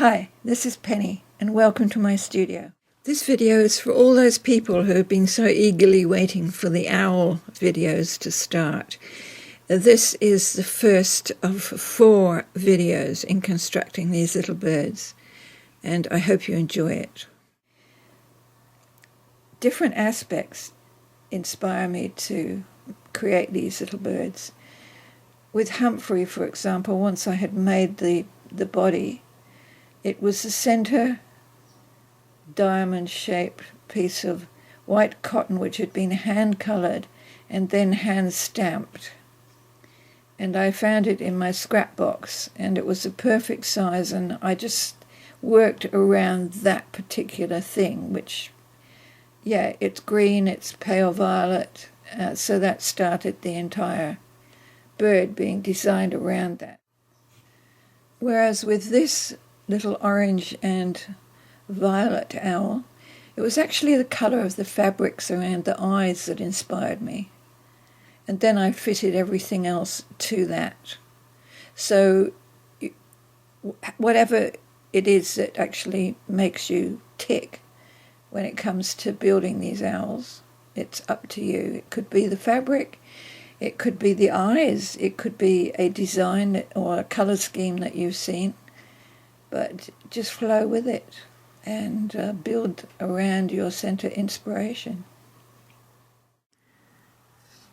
Hi, this is Penny and welcome to my studio. This video is for all those people who have been so eagerly waiting for the owl videos to start. This is the first of 4 videos in constructing these little birds, and I hope you enjoy it. Different aspects inspire me to create these little birds. With Humphrey, for example, once I had made the body, it was the center diamond-shaped piece of white cotton which had been hand-colored and then hand-stamped. And I found it in my scrap box, and it was the perfect size, and I just worked around that particular thing, which, yeah, it's green, it's pale violet, so that started the entire bird being designed around that. Whereas with this little orange and violet owl, it was actually the color of the fabrics around the eyes that inspired me. And then I fitted everything else to that. So whatever it is that actually makes you tick when it comes to building these owls, it's up to you. It could be the fabric, it could be the eyes, it could be a design or a color scheme that you've seen. But just flow with it and build around your center inspiration.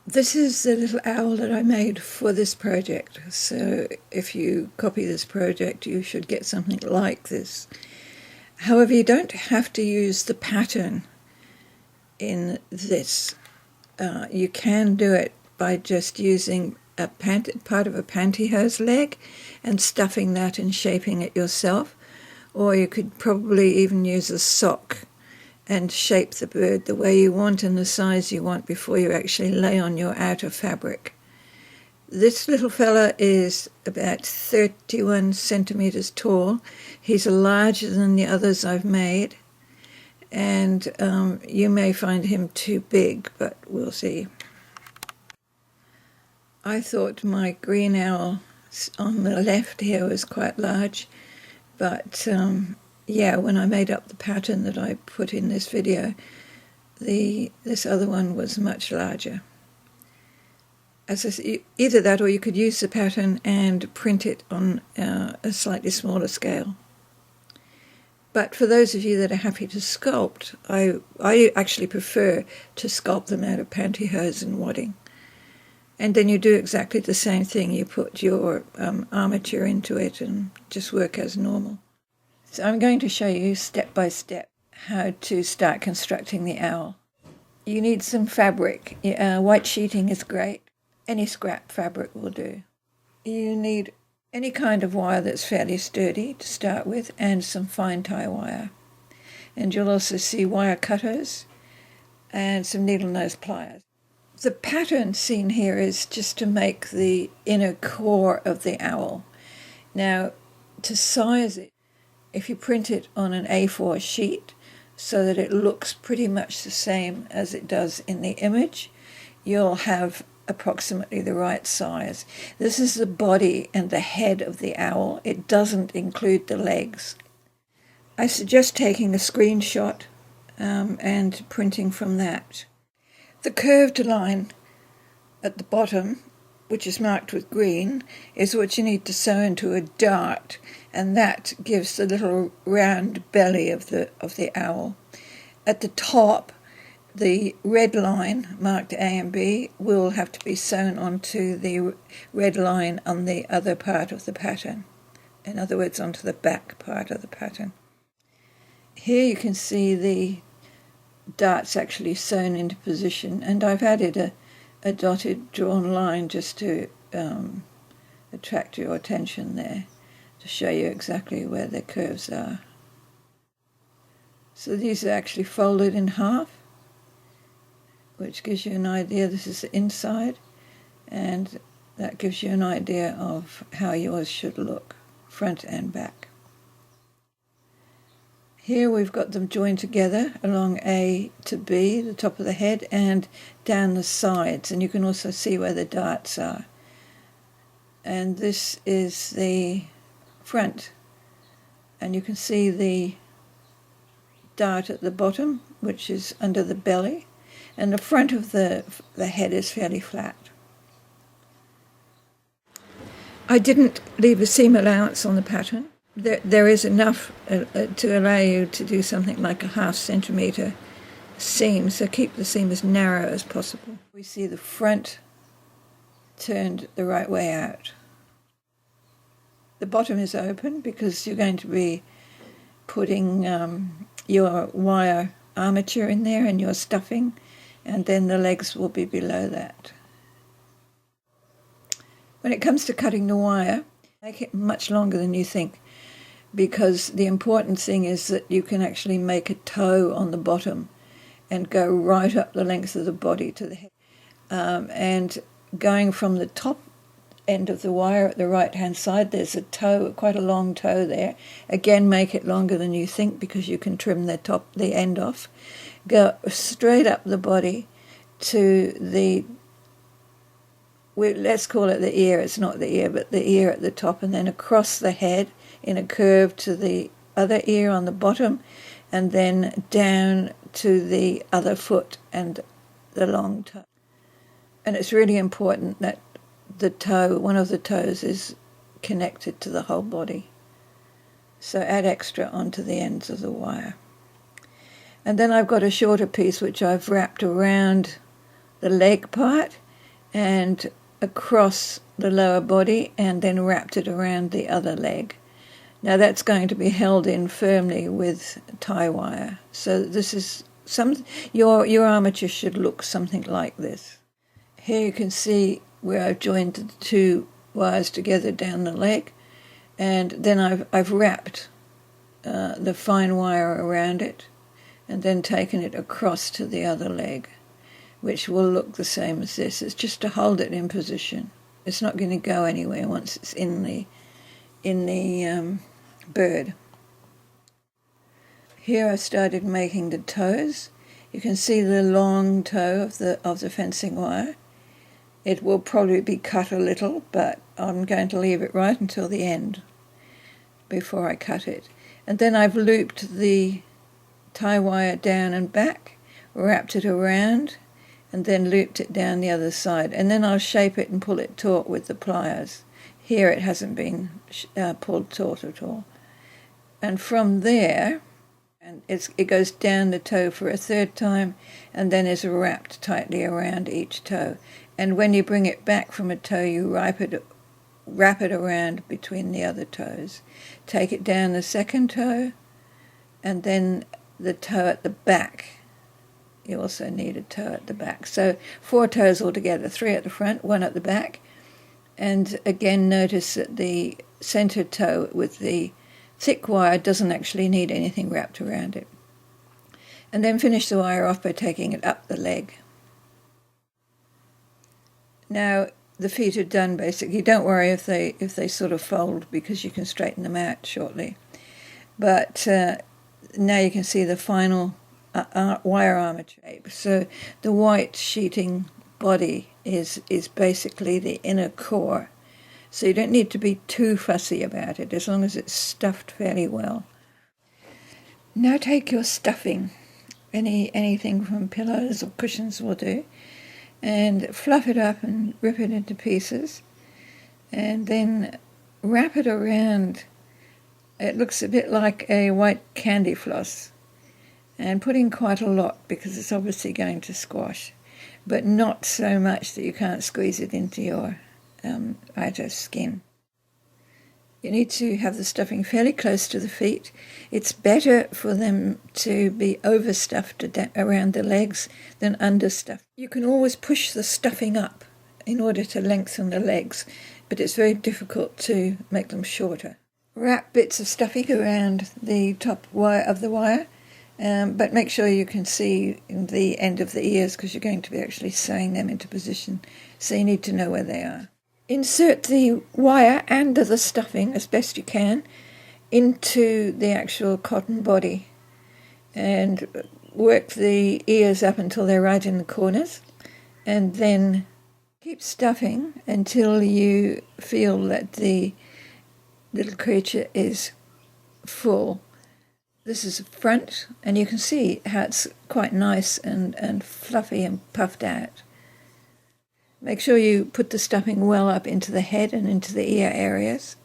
This is the little owl that I made for this project. So if you copy this project, you should get something like this. However, you don't have to use the pattern in this. You can do it by just using a part of a pantyhose leg and stuffing that and shaping it yourself, or you could probably even use a sock and shape the bird the way you want and the size you want before you actually lay on your outer fabric. This little fella is about 31 centimeters tall. He's larger than the others I've made, and you may find him too big, but we'll see. I thought my green owl on the left here was quite large, but yeah, when I made up the pattern that I put in this video, this other one was much larger. As I said, either that or you could use the pattern and print it on a slightly smaller scale. But for those of you that are happy to sculpt, I actually prefer to sculpt them out of pantyhose and wadding. And then you do exactly the same thing. You put your armature into it and just work as normal. So I'm going to show you step by step how to start constructing the owl. You need some fabric. White sheeting is great. Any scrap fabric will do. You need any kind of wire that's fairly sturdy to start with, and some fine tie wire. And you'll also see wire cutters and some needle nose pliers. The pattern seen here is just to make the inner core of the owl. Now, to size it, if you print it on an A4 sheet so that it looks pretty much the same as it does in the image, you'll have approximately the right size. This is the body and the head of the owl. It doesn't include the legs. I suggest taking a screenshot and printing from that. The curved line at the bottom, which is marked with green, is what you need to sew into a dart, and that gives the little round belly of the owl. At the top, the red line marked A and B will have to be sewn onto the red line on the other part of the pattern. In other words, onto the back part of the pattern. Here you can see the darts actually sewn into position, and I've added a dotted drawn line just to attract your attention there, to show you exactly where the curves are. So these are actually folded in half, which gives you an idea. This is the inside, and that gives you an idea of how yours should look, front and back. Here we've got them joined together along A to B, the top of the head, and down the sides, and you can also see where the darts are. And this is the front and you can see the dart at the bottom, which is under the belly, and the front of the head is fairly flat. I didn't leave a seam allowance on the pattern. There is enough to allow you to do something like a 0.5 centimetre seam, so keep the seam as narrow as possible. We see the front turned the right way out. The bottom is open because you're going to be putting your wire armature in there and your stuffing, and then the legs will be below that. When it comes to cutting the wire, make it much longer than you think, because the important thing is that you can actually make a toe on the bottom and go right up the length of the body to the head. And going from the top end of the wire at the right hand side, there's a toe, quite a long toe there. Again, make it longer than you think because you can trim the end off. Go straight up the body to let's call it the ear. It's not the ear, but the ear at the top, and then across the head in a curve to the other ear on the bottom, and then down to the other foot and the long toe. And it's really important that the toe, one of the toes, is connected to the whole body. So add extra onto the ends of the wire. And then I've got a shorter piece which I've wrapped around the leg part and across the lower body, and then wrapped it around the other leg. Now that's going to be held in firmly with tie wire. So this is your armature should look something like this. Here you can see where I've joined the two wires together down the leg, and then I've wrapped the fine wire around it, and then taken it across to the other leg, which will look the same as this. It's just to hold it in position. It's not going to go anywhere once it's in the bird. Here I started making the toes. You can see the long toe of the fencing wire. It will probably be cut a little, but I'm going to leave it right until the end before I cut it. And then I've looped the tie wire down and back, wrapped it around, and then looped it down the other side. And then I'll shape it and pull it taut with the pliers. Here it hasn't been pulled taut at all. And from there, and it goes down the toe for a third time, and then is wrapped tightly around each toe. And when you bring it back from a toe, you wrap it around between the other toes. Take it down the second toe, and then the toe at the back. You also need a toe at the back. So 4 toes altogether, 3 at the front, 1 at the back. And again, notice that the center toe with the thick wire doesn't actually need anything wrapped around it. And then finish the wire off by taking it up the leg. Now the feet are done basically. Don't worry if they sort of fold, because you can straighten them out shortly. But now you can see the final wire armature shape. So the white sheeting body is basically the inner core. So you don't need to be too fussy about it, as long as it's stuffed fairly well. Now take your stuffing, anything from pillows or cushions will do, and fluff it up and rip it into pieces, and then wrap it around. It looks a bit like a white candy floss, and put in quite a lot because it's obviously going to squash, but not so much that you can't squeeze it into your outer skin. You need to have the stuffing fairly close to the feet. It's better for them to be overstuffed around the legs than understuffed. You can always push the stuffing up in order to lengthen the legs, but it's very difficult to make them shorter. Wrap bits of stuffing around the top wire of the wire, but make sure you can see the end of the ears, because you're going to be actually sewing them into position, so you need to know where they are. Insert the wire and the stuffing as best you can into the actual cotton body, and work the ears up until they're right in the corners, and then keep stuffing until you feel that the little creature is full. This is front, and you can see how it's quite nice and fluffy and puffed out. Make sure you put the stuffing well up into the head and into the ear areas.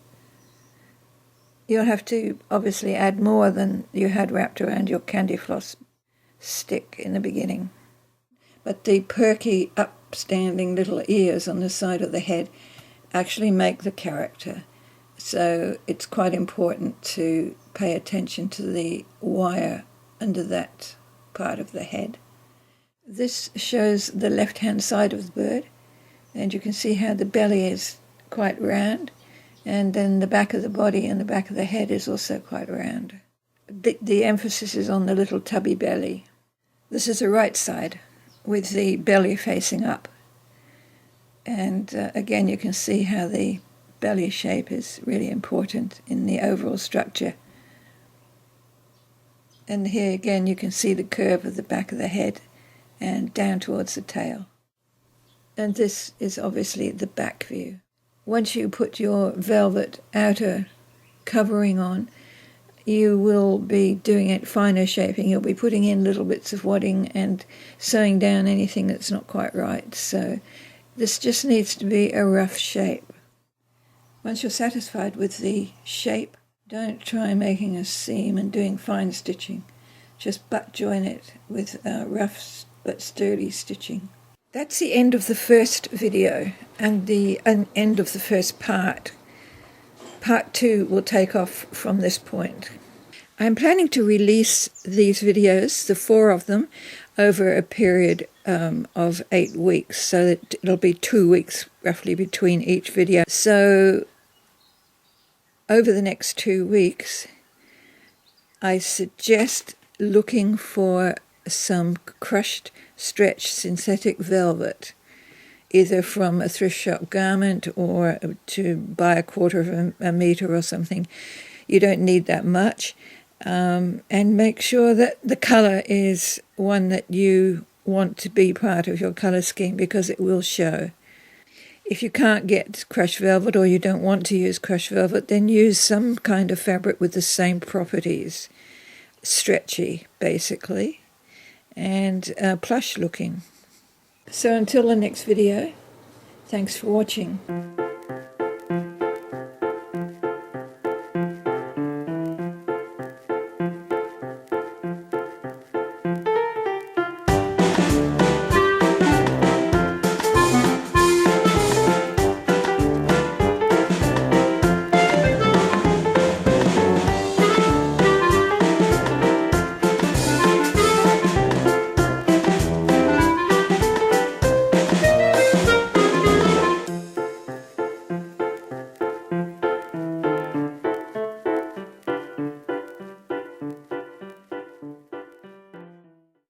You'll have to obviously add more than you had wrapped around your candy floss stick in the beginning. But the perky, upstanding little ears on the side of the head actually make the character. So it's quite important to pay attention to the wire under that part of the head. This shows the left-hand side of the bird, and you can see how the belly is quite round, and then the back of the body and the back of the head is also quite round. The emphasis is on the little tubby belly. This is the right side, with the belly facing up. And again, you can see how the belly shape is really important in the overall structure. And here again, you can see the curve of the back of the head and down towards the tail. And this is obviously the back view. Once you put your velvet outer covering on, you will be doing it finer shaping. You'll be putting in little bits of wadding and sewing down anything that's not quite right. So this just needs to be a rough shape. Once you're satisfied with the shape, don't try making a seam and doing fine stitching. Just butt join it with rough but sturdy stitching. That's the end of the first video and the end of the first part. Part 2 will take off from this point. I'm planning to release these videos, the 4 of them, over a period of 8 weeks, so that it'll be 2 weeks roughly between each video. So over the next 2 weeks, I suggest looking for some crushed stretch synthetic velvet, either from a thrift shop garment or to buy a quarter of a metre or something. You don't need that much. And make sure that the colour is one that you want to be part of your colour scheme, because it will show. If you can't get crushed velvet, or you don't want to use crushed velvet, then use some kind of fabric with the same properties. Stretchy, basically, and plush looking. So until the next video, thanks for watching.